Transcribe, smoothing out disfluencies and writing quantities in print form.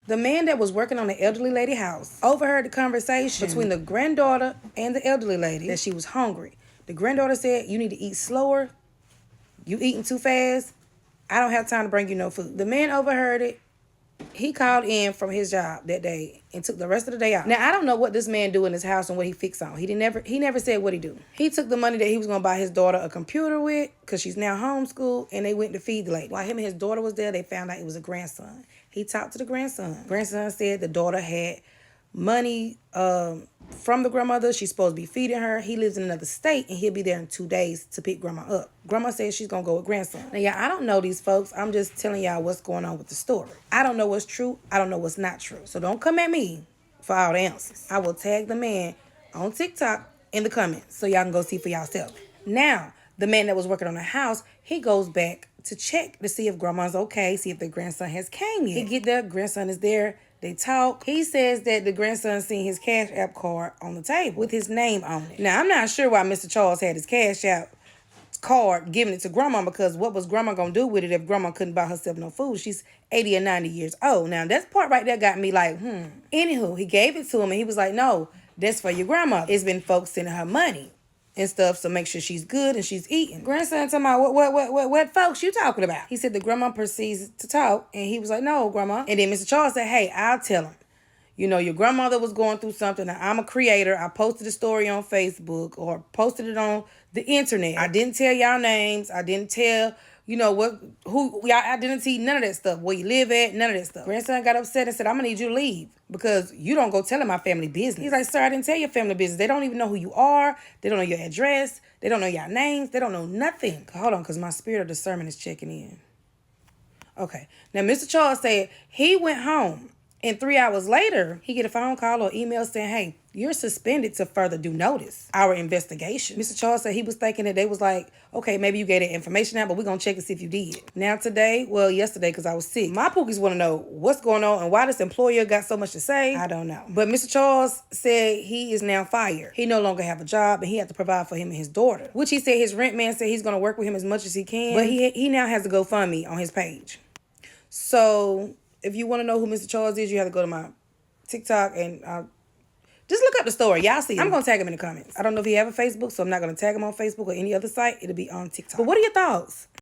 The man that was working on the elderly lady house overheard the conversation between the granddaughter and the elderly lady that she was hungry. The granddaughter said, "You need to eat slower. You eating too fast. I don't have time to bring you no food." The man overheard it. He called in from his job that day and took the rest of the day out. Now, I don't know what this man do in his house and what he fix on. He never said what he do. He took the money that he was going to buy his daughter a computer with, because she's now homeschooled, and they went to feed the lady. While him and his daughter was there, they found out it was a grandson. He talked to the grandson. Grandson said the daughter had money from the grandmother. She's supposed to be feeding her. He lives in another state, and he'll be there in 2 days to pick grandma up. Grandma says she's going to go with grandson. Now, y'all, I don't know these folks. I'm just telling y'all what's going on with the story. I don't know what's true. I don't know what's not true. So don't come at me for all the answers. I will tag the man on TikTok in the comments so y'all can go see for yourself. Now, the man that was working on the house, he goes back to check to see if grandma's okay, see if the grandson has came yet. He get there, grandson is there. They talk. He says that the grandson seen his Cash App card on the table with his name on it. Now, I'm not sure why Mr. Charles had his Cash App card, giving it to grandma, because what was grandma going to do with it if grandma couldn't buy herself no food? She's 80 or 90 years old. Now, that part right there got me like, Anywho, he gave it to him, and he was like, "No, that's for your grandma. It's been folks sending her money and stuff, so make sure she's good and she's eating." Grandson talking about, what folks you talking about? He said the grandma proceeds to talk, and he was like, "No, grandma." And then Mr. Charles said, "Hey, I'll tell him. You know, your grandmother was going through something. Now, I'm a creator. I posted a story on Facebook or posted it on the internet. I didn't tell y'all names. I didn't tell, who y'all identity, none of that stuff. Where you live at, none of that stuff." Grandson got upset and said, "I'm gonna need you to leave because you don't go telling my family business." He's like, "Sir, I didn't tell your family business. They don't even know who you are. They don't know your address. They don't know your names. They don't know nothing." Hold on, because my spirit of discernment is checking in. Okay. Now, Mr. Charles said he went home, and 3 hours later, he get a phone call or email saying, "Hey, you're suspended to further due notice our investigation." Mr. Charles said he was thinking that they was like, "Okay, maybe you gave that information out, but we're going to check and see if you did." Now yesterday, because I was sick, my pookies want to know what's going on and why this employer got so much to say. I don't know. But Mr. Charles said he is now fired. He no longer have a job, and he had to provide for him and his daughter, which he said his rent man said he's going to work with him as much as he can. But he now has a GoFundMe on his page. So if you want to know who Mr. Charles is, you have to go to my TikTok and just look up the story. Y'all see him. I'm going to tag him in the comments. I don't know if he have a Facebook, so I'm not going to tag him on Facebook or any other site. It'll be on TikTok. But what are your thoughts?